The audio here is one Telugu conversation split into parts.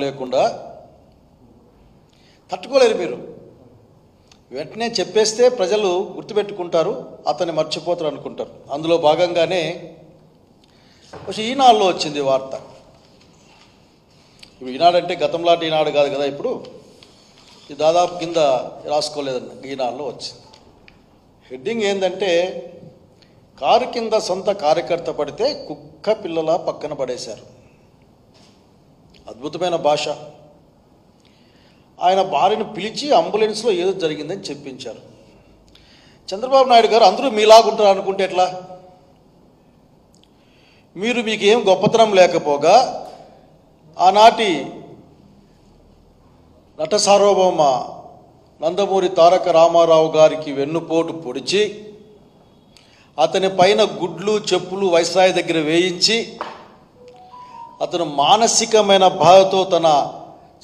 లేకుండా తట్టుకోలేరు మీరు. వెంటనే చెప్పేస్తే ప్రజలు గుర్తుపెట్టుకుంటారు, అతన్ని మర్చిపోతారు అనుకుంటారు. అందులో భాగంగానే ఈనాడులో వచ్చింది వార్త. ఇప్పుడు ఈనాడంటే గతంలాంటి ఈనాడు కాదు కదా, ఇప్పుడు ఇది దాదాపు కింద రాసుకోలేదన్న ఈనాడులో వచ్చింది. హెడ్డింగ్ ఏంటంటే, కారు కింద సొంత కార్యకర్త పడితే కుక్క పిల్లల పక్కన పడేశారు. అద్భుతమైన భాష. ఆయన భార్యను పిలిచి అంబులెన్స్లో ఏదో జరిగిందని చెప్పించారు. చంద్రబాబు నాయుడు గారు అందరూ మీలాగుంటారు అనుకుంటే ఎట్లా? మీకేం గొప్పతనం లేకపోగా ఆనాటి నట సార్వభౌమ నందమూరి తారక రామారావు గారికి వెన్నుపోటు పొడిచి అతని పైన గుడ్లు చెప్పులు వైస్రాయ్ దగ్గర వేయించి అతను మానసికమైన బాధతో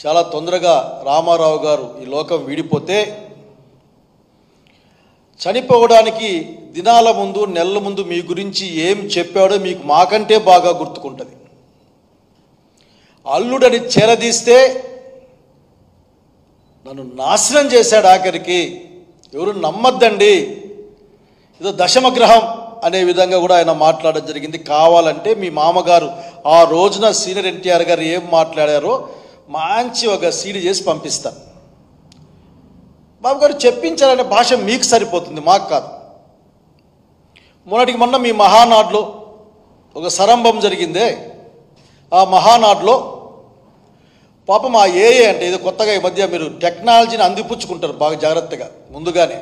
చాలా తొందరగా రామారావు గారు ఈ లోకం వీడిపోతే చనిపోవడానికి దినాల ముందు నెలల ముందు మీ గురించి ఏం చెప్పాడో మీకు మాకంటే బాగా గుర్తుకుంటుంది. అల్లుడని చేరదీస్తే నన్ను నాశనం చేశాడు, ఆఖరికి ఎవరు నమ్మద్దండి, ఏదో దశమగ్రహం అనే విధంగా కూడా ఆయన మాట్లాడడం జరిగింది. కావాలంటే మీ మామగారు ఆ రోజున సీనియర్ ఎన్టీఆర్ గారు ఏం మాట్లాడారో మంచి ఒక సీడీ చేసి పంపిస్తాను. బాబు గారు చెప్పించాలనే భాష మీకు సరిపోతుంది, మాకు కాదు. మొన్న మీ మహానాడులో ఒక సరంభం జరిగిందే, ఆ మహానాడులో పాపం ఆ ఏఏ అంటే ఇది కొత్తగా ఈ మధ్య మీరు టెక్నాలజీని అందిపుచ్చుకుంటారు బాగా జాగ్రత్తగా ముందుగానే.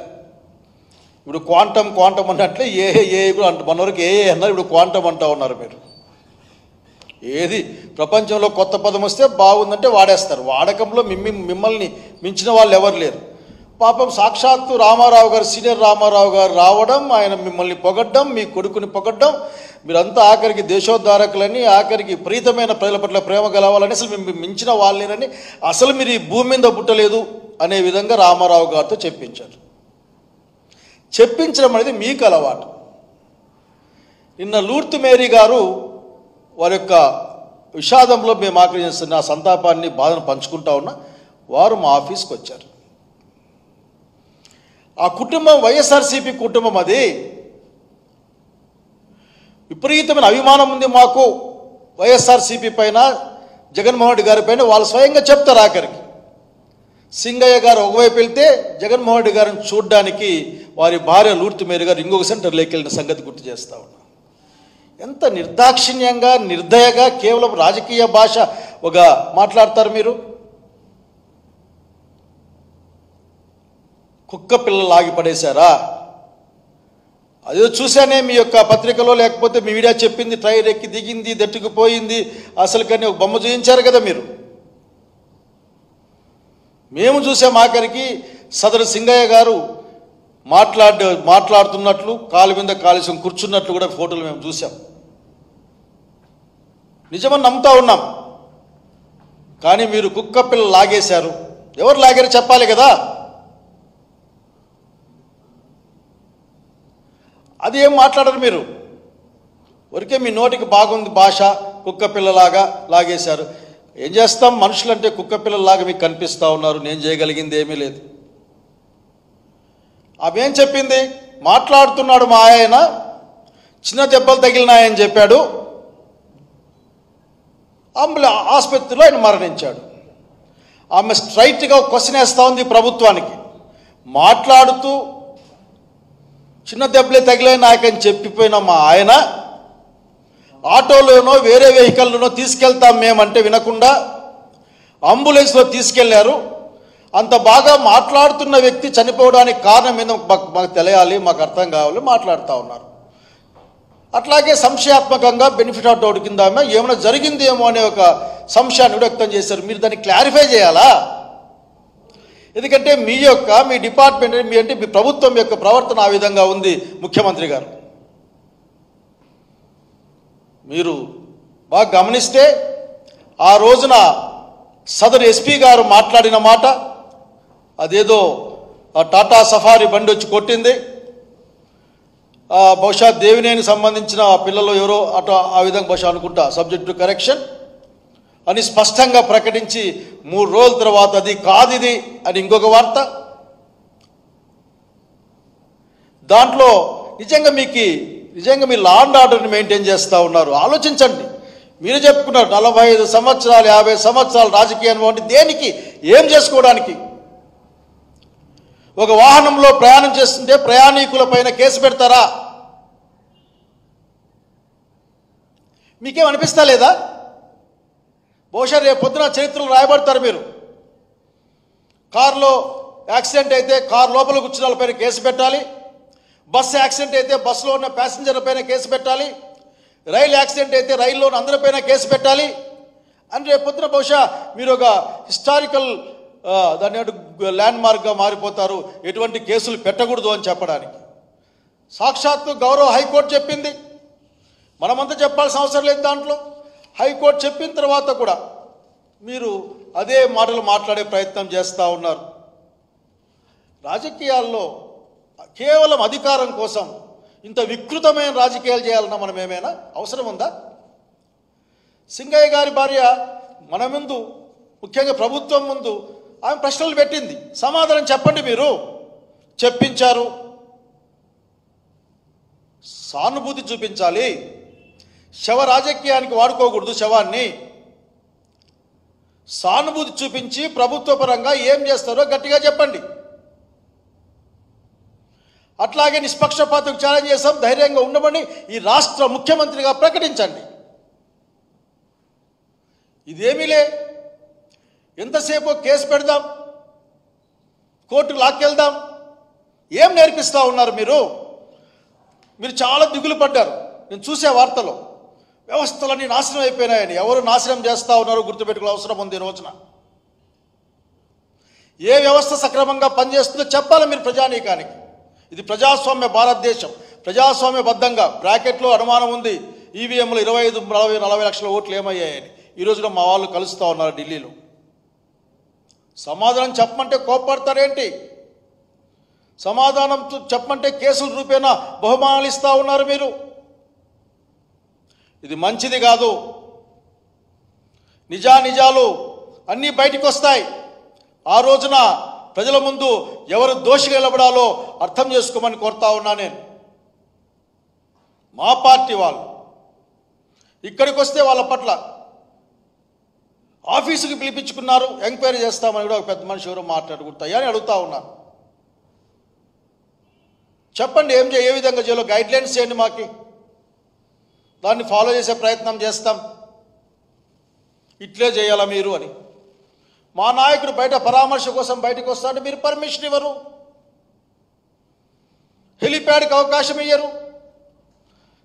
ఇప్పుడు క్వాంటం అన్నట్లే ఏ కూడా అంట, మన వరకు ఏఏ అన్నారు, ఇప్పుడు క్వాంటం అంటూ ఉన్నారు మీరు. ఏది ప్రపంచంలో కొత్త పదం వస్తే బాగుందంటే వాడేస్తారు. వాడకంలో మిమ్మల్ని మించిన వాళ్ళు ఎవరు లేరు. పాపం సాక్షాత్తు రామారావు గారు, సీనియర్ రామారావు గారు రావడం, ఆయన మిమ్మల్ని పొగడ్డం, మీ కొడుకుని పొగడ్డం, మీరంతా ఆఖరికి దేశోద్ధారకులని, ఆఖరికి ప్రీతమైన ప్రజల పట్ల ప్రేమ గలవాలని, అసలు మించిన వాళ్ళని, అసలు మీరు ఈ భూమి మీద పుట్టలేదు అనే విధంగా రామారావు గారితో చెప్పించారు. చెప్పించడం అనేది మీకు అలవాటు. నిన్న లూర్తు మేరీ గారు వారి యొక్క విషాదంలో మేము ఆకర్షిస్తున్న సంతాపాన్ని, బాధను పంచుకుంటా ఉన్నా, వారు మా ఆఫీస్కి వచ్చారు. ఆ కుటుంబం వైఎస్ఆర్సీపీ కుటుంబం, అది విపరీతమైన అభిమానం ఉంది మాకు వైఎస్ఆర్సీపీ పైన, జగన్మోహన్ రెడ్డి గారి పైన. వాళ్ళు స్వయంగా చెప్తారు. ఆఖరికి సింగయ్య గారు ఒకవైపు వెళ్తే జగన్మోహన్ రెడ్డి గారిని చూడడానికి వారి భార్య లూర్తు మేరీ గారు ఇంకొక సెంటర్లోకి వెళ్ళిన సంగతి గుర్తు చేస్తూ ఉన్నా. ఎంత నిర్దాక్షిణ్యంగా, నిర్దయగా, కేవలం రాజకీయ భాష ఒక మాట్లాడతారు మీరు. కుక్క పిల్లలు ఆగి పడేశారా? అదే చూశానే మీ యొక్క పత్రికలో, లేకపోతే మీ మీడియా చెప్పింది, ట్రైన్ ఎక్కి దిగింది, దట్టుకుపోయింది, అసలు కానీ ఒక బొమ్మ చూపించారు కదా మీరు. మేము చూసాం ఆఖరికి సదరు సింగయ్య గారు మాట్లాడుతున్నట్లు, కాలు మీద కాలుసం కూర్చున్నట్లు కూడా ఫోటోలు మేము చూసాం. నిజమని నమ్ముతా ఉన్నాం. కానీ మీరు కుక్క పిల్ల లాగేశారు. ఎవరు లాగారు చెప్పాలి కదా. అది ఏం మాట్లాడరు మీరు. ఊరికే మీ నోటికి బాగుంది భాష, కుక్క పిల్లలాగా లాగేశారు. ఏం చేస్తాం, మనుషులంటే కుక్క పిల్లలాగా మీకు కనిపిస్తూ ఉన్నారు. నేను చేయగలిగింది ఏమీ లేదు. ఆమె ఏం చెప్పింది, మాట్లాడుతున్నాడు మా ఆయన, చిన్న దెబ్బలు తగిలినాయని చెప్పాడు, ఆసుపత్రిలో ఆయన మరణించాడు. ఆమె స్ట్రైట్గా క్వశ్చన్ వేస్తూ ఉంది ప్రభుత్వానికి. మాట్లాడుతూ చిన్న దెబ్బలే తగిలే నాకని చెప్పిపోయిన మా ఆయన ఆటోలోనో వేరే వెహికల్లోనో తీసుకెళ్తాం మేమంటే వినకుండా అంబులెన్స్లో తీసుకెళ్లారు. అంత బాగా మాట్లాడుతున్న వ్యక్తి చనిపోవడానికి కారణం ఏందో మాకు తెలియాలి, మాకు అర్థం కావాలి, మాట్లాడుతూ ఉన్నారు. అట్లాగే సంశయాత్మకంగా బెనిఫిట్ ఆఫ్ డౌట్ కింద ఏమైనా జరిగిందేమో అనే ఒక సంశయాన్ని వ్యక్తం చేశారు. మీరు దాన్ని క్లారిఫై చేయాలా? ఎందుకంటే మీ డిపార్ట్మెంట్, మీ ప్రభుత్వం యొక్క ప్రవర్తన ఆ విధంగా ఉంది. ముఖ్యమంత్రి గారు, మీరు బాగా గమనిస్తే ఆ రోజున సదరు ఎస్పీ గారు మాట్లాడిన మాట, అదేదో టాటా సఫారీ బండి వచ్చి కొట్టింది, బహుశా దేవినేని సంబంధించిన పిల్లలు ఎవరో అటు ఆ విధంగా బహుశా అనుకుంటా, సబ్జెక్ట్ టు కరెక్షన్, అని స్పష్టంగా ప్రకటించి 3 రోజుల తర్వాత అది కాదు ఇది అని ఇంకొక వార్త. దాంట్లో నిజంగా మీరు లా అండ్ ఆర్డర్ని మెయింటైన్ చేస్తూ ఉన్నారు. ఆలోచించండి. మీరు చెప్పుకున్నారు 45 సంవత్సరాలు 50 సంవత్సరాలు రాజకీయ అనుభవం అంటే దేనికి, ఏం చేసుకోవడానికి? ఒక వాహనంలో ప్రయాణం చేస్తుంటే ప్రయాణికుల పైన కేసు పెడతారా? మీకేం అనిపిస్తా లేదా? బహుశా రేపు పొద్దున చరిత్రలు రాయబడతారు మీరు. కారులో యాక్సిడెంట్ అయితే కారు లోపల కూర్చున్న వాళ్ళపైన కేసు పెట్టాలి, బస్సు యాక్సిడెంట్ అయితే బస్సులో ఉన్న ప్యాసింజర్ల పైన కేసు పెట్టాలి, రైలు యాక్సిడెంట్ అయితే రైల్లో ఉన్న అందరిపైన కేసు పెట్టాలి అని రేపు పొద్దున బహుశా మీరు ఒక హిస్టారికల్ దాన్ని ల్యాండ్ మార్క్గా మారిపోతారు, ఎటువంటి కేసులు పెట్టకూడదు అని చెప్పడానికి. సాక్షాత్తు గౌరవ హైకోర్టు చెప్పింది, మనమంతా చెప్పాల్సిన అవసరం లేదు. దాంట్లో హైకోర్టు చెప్పిన తర్వాత కూడా మీరు అదే మాటలు మాట్లాడే ప్రయత్నం చేస్తూ ఉన్నారు. రాజకీయాల్లో కేవలం అధికారం కోసం ఇంత వికృతమైన రాజకీయాలు చేయాలన్నా మనం ఏమైనా అవసరం ఉందా? సింగయ్య గారి భార్య మన ముందు, ముఖ్యంగా ప్రభుత్వం ముందు ఆమె ప్రశ్నలు పెట్టింది, సమాధానం చెప్పండి. మీరు చెప్పించారు, సానుభూతి చూపించాలి. శవ రాజకీయానికి వాడుకోకూడదు శవాన్ని. సానుభూతి చూపించి ప్రభుత్వ పరంగా ఏం చేస్తారో గట్టిగా చెప్పండి. అట్లాగే నిష్పక్షపాతం ఛాలెంజ్ చేస్తాం, ధైర్యంగా ఉండమని ఈ రాష్ట్ర ముఖ్యమంత్రిగా ప్రకటించండి. ఇదేమీలే, ఎంతసేపు కేసు పెడదాం, కోర్టుకు లాక్కెళ్దాం, ఏం నేర్పిస్తూ ఉన్నారు మీరు? మీరు చాలా దిగులు పడ్డారు. నేను చూసే వార్తలో వ్యవస్థలన్నీ నాశనం అయిపోయినాయని. ఎవరు నాశనం చేస్తూ ఉన్నారో గుర్తుపెట్టుకునే అవసరం ఉంది. ఈ రోజున ఏ వ్యవస్థ సక్రమంగా పనిచేస్తుందో చెప్పాలి మీరు ప్రజానీకానికి. ఇది ప్రజాస్వామ్య భారతదేశం, ప్రజాస్వామ్యబద్ధంగా. బ్రాకెట్లో అనుమానం ఉంది, ఈవీఎంలు 25, 40, 40 లక్షల ఓట్లు ఏమయ్యాయని. ఈ రోజున మా వాళ్ళు కలుస్తూ ఉన్నారు ఢిల్లీలో. సమాధానం చెప్పమంటే కోప్పడతారేంటి? సమాధానం చెప్పమంటే కేసుల రూపేణా బహుమానాలు ఇస్తూ ఉన్నారు మీరు. ఇది మంచిది కాదు. నిజాలు అన్నీ బయటికి వస్తాయి. ఆ రోజున ప్రజల ముందు ఎవరు దోషిగా నిలబడాలో అర్థం చేసుకోమని కోరుతా ఉన్నా నేను. మా పార్టీ వాళ్ళు ఇక్కడికి వస్తే వాళ్ళ పట్ల ఆఫీసుకి పిలిపించుకున్నారు, ఎంక్వైరీ చేస్తామని కూడా ఒక పెద్ద మనిషి ఎవరో మాట్లాడుకుంటాయా అని అడుగుతా ఉన్నాను. చెప్పండి, ఏ విధంగా చేయాలో గైడ్లైన్స్ చేయండి మాకి, దాన్ని ఫాలో చేసే ప్రయత్నం చేస్తాం. ఇట్లే చేయాలా మీరు అని. మా నాయకుడు బయట పరామర్శ కోసం బయటకు వస్తాంటే మీరు పర్మిషన్ ఇవ్వరు, హెలిప్యాడ్కి అవకాశం ఇయ్యరు.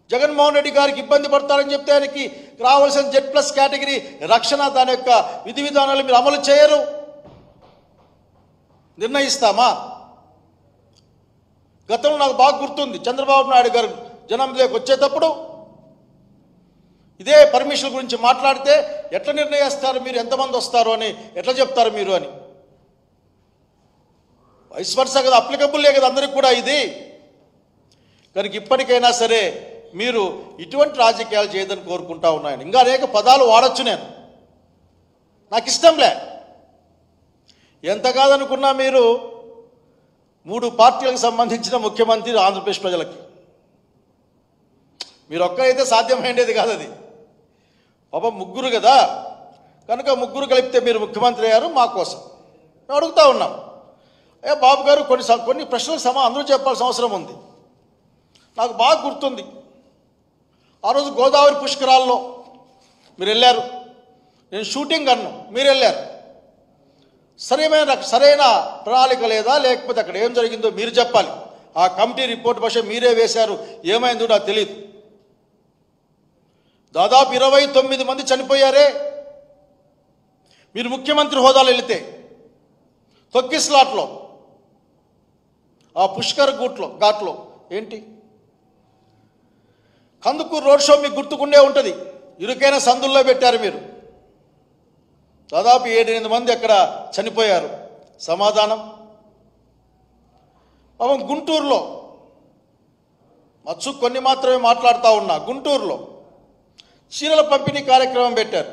జగన్మోహన్ రెడ్డి గారికి ఇబ్బంది పడతారని చెప్తే ఆయనకి రావాల్సిన Z+ కేటగిరీ రక్షణ, దాని యొక్క విధి విధానాలు మీరు అమలు చేయరు. నిర్ణయిస్తామా? గతంలో నాకు బాగా గుర్తుంది, చంద్రబాబు నాయుడు గారు జనంలోకి వచ్చేటప్పుడు ఇదే పర్మిషన్ గురించి మాట్లాడితే ఎట్లా నిర్ణయిస్తారు మీరు, ఎంతమంది వస్తారు అని ఎట్లా చెప్తారు మీరు అని. వైస్ వర్సా కదా, అప్లికబుల్లే కదా అందరికి కూడా ఇది. కనుక ఇప్పటికైనా సరే మీరు ఇటువంటి రాజకీయాలు చేయదని కోరుకుంటా ఉన్నాను. ఇంకా అనేక పదాలు వాడచ్చు, నాకు ఇష్టంలే. ఎంత కాదనుకున్నా మీరు 3 పార్టీలకు సంబంధించిన ముఖ్యమంత్రి ఆంధ్రప్రదేశ్ ప్రజలకి. మీరు ఒక్కరైతే సాధ్యమైండేది కాదు అది. పాపం 3 కదా, కనుక 3 కలిపితే మీరు ముఖ్యమంత్రి అయ్యారు మా కోసం. మేము అడుగుతూ ఉన్నాం, బాబు గారు కొన్ని ప్రశ్నలకు అందరూ చెప్పాల్సిన అవసరం ఉంది. నాకు బాగా గుర్తుంది, ఆ రోజు గోదావరి పుష్కరాల్లో మీరు వెళ్ళారు, నేను షూటింగ్ అన్ను, మీరు వెళ్ళారు. సరైన ప్రణాళిక లేదా, లేకపోతే అక్కడ ఏం జరిగిందో మీరు చెప్పాలి. ఆ కమిటీ రిపోర్ట్ బహుశా మీరే వేశారు, ఏమైందో నాకు తెలియదు. దాదాపు 29 మంది చనిపోయారే. మీరు ముఖ్యమంత్రి హోదాలో వెళితే తొక్కిస్లాట్లో, ఆ పుష్కర్ ఘాట్లో ఏంటి కందుకూరు రోడ్ షో మీకు గుర్తుకుండే ఉంటుంది. ఇరుకైన సందుల్లో పెట్టారు మీరు. దాదాపు 7-8 మంది అక్కడ చనిపోయారు. సమాధానం? పాపం గుంటూరులో కొన్ని మాత్రమే మాట్లాడుతూ ఉన్నా. గుంటూరులో చీరల పంపిణీ కార్యక్రమం పెట్టారు.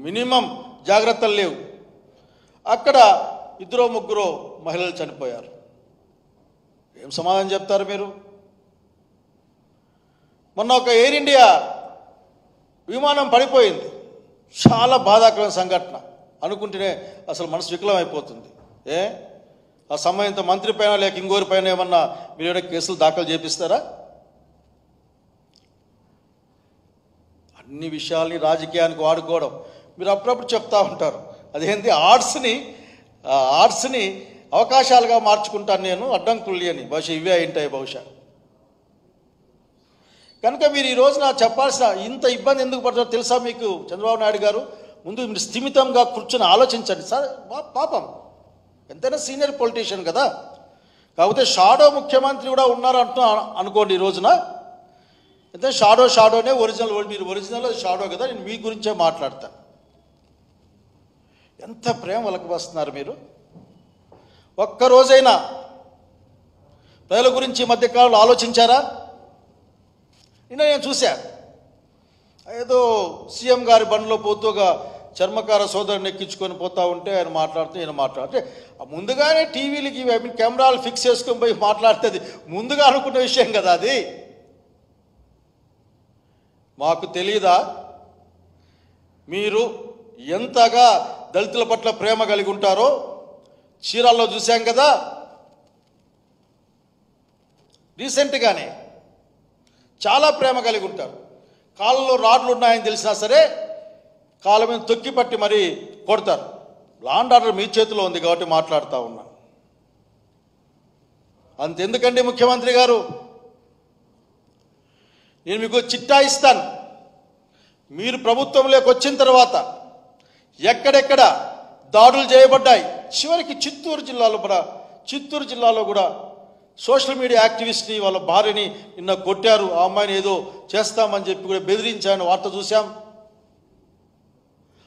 మినిమం జాగ్రత్తలు లేవు. అక్కడ ఇద్దరో ముగ్గురో మహిళలు చనిపోయారు. ఏం సమాధానం చెప్తారు మీరు? మొన్న ఒక ఎయిర్ ఇండియా విమానం పడిపోయింది. చాలా బాధాకరమైన సంఘటన. అనుకుంటేనే అసలు మనసు వికలం అయిపోతుంది. ఆ సమయంతో మంత్రి పైన లేక ఇంకోరి పైన ఏమన్నా మీరు ఏమైనా కేసులు దాఖలు చేపిస్తారా? అన్ని విషయాల్ని రాజకీయానికి వాడుకోవడం. మీరు అప్పుడప్పుడు చెప్తా ఉంటారు, అదేంటి ఆర్ట్స్ని అవకాశాలుగా మార్చుకుంటాను నేను, అడ్డంకుల్ని అని. బహుశా ఇవే అయింటాయి బహుశా. కనుక మీరు ఈ రోజున చెప్పాల్సిన ఇంత ఇబ్బంది ఎందుకు పడుతుందో తెలుసా మీకు? చంద్రబాబు నాయుడు గారు, ముందు మీరు స్థిమితంగా కూర్చొని ఆలోచించండి సార్. పాపం ఎంతైనా సీనియర్ పొలిటీషియన్ కదా. కాకపోతే షాడో ముఖ్యమంత్రి కూడా ఉన్నారు అనుకోండి. ఈ రోజున అయితే షాడోనే ఒరిజినల్. మీరు ఒరిజినల్, షాడో కదా. నేను మీ గురించే మాట్లాడతాను. ఎంత ప్రేమ వలకబస్తున్నారు మీరు. ఒక్కరోజైనా ప్రజల గురించి మధ్యకాలంలో ఆలోచించారా? నిన్న నేను చూశా, ఏదో సీఎం గారి బండిలో పోతూగా చర్మకార సోదరుని ఎక్కించుకొని పోతా ఉంటే ఆయన మాట్లాడితే ముందుగానే టీవీలకి కెమెరాలు ఫిక్స్ చేసుకొని పోయి మాట్లాడుతుంది. ముందుగా అనుకున్న విషయం కదా అది. మాకు తెలీదా మీరు ఎంతగా దళితుల పట్ల ప్రేమ కలిగి ఉంటారో? చీరాల్లో చూశాం కదా రీసెంట్గానే. చాలా ప్రేమ కలిగి ఉంటారు. కాళ్ళలో రాడ్లు ఉన్నాయని తెలిసినా సరే కాళ్ళ మీద తొక్కి పట్టి మరీ కొడతారు. లాండ్ ఆర్డర్ మీ చేతిలో ఉంది కాబట్టి మాట్లాడుతూ ఉన్నా. అంతెందుకండి ముఖ్యమంత్రి గారు, నేను మీకు చిట్టా ఇస్తాను. మీరు ప్రభుత్వంలోకి వచ్చిన తర్వాత ఎక్కడెక్కడ దాడులు చేయబడ్డాయి, చివరికి చిత్తూరు జిల్లాలో కూడా సోషల్ మీడియా యాక్టివిస్ట్ని వాళ్ళ భార్యని నిన్న కొట్టారు. ఆ అమ్మాయిని ఏదో చేస్తామని చెప్పి కూడా బెదిరించాను, వార్త చూశాం.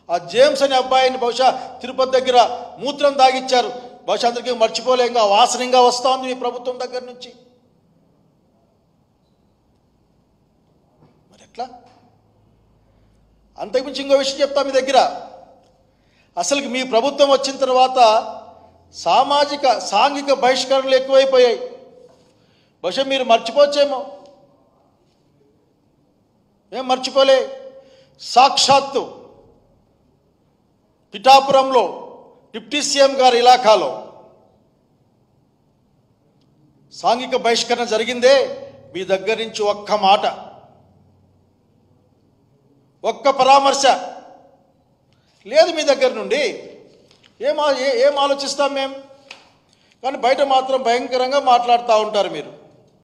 ఆ జేమ్స్ అనే అబ్బాయిని బహుశా తిరుపతి దగ్గర మూత్రం దాగిచ్చారు. బహుశా అందరికీ మర్చిపోలేంగా వాసనంగా వస్తూ ఉంది మీ ప్రభుత్వం దగ్గర నుంచి. మరి ఎట్లా? అంతకుమించి ఇంకో విషయం చెప్తా మీ దగ్గర. అసలుకి మీ ప్రభుత్వం వచ్చిన తర్వాత సాంఘిక బహిష్కరణలు ఎక్కువైపోయాయి. బహుశా మీరు మర్చిపోవచ్చేమో. ఏం మర్చిపోలే. సాక్షాత్తు పిఠాపురంలో డిప్యూటీ సీఎం గారి ఇలాఖాలో సాంఘిక బహిష్కరణ జరిగిందే. మీ దగ్గర నుంచి ఒక్క మాట, ఒక్క పరామర్శ లేదు మీ దగ్గర నుండి. ఏం ఆలోచిస్తాం మేము? కానీ బయట మాత్రం భయంకరంగా మాట్లాడుతూ ఉంటారు మీరు.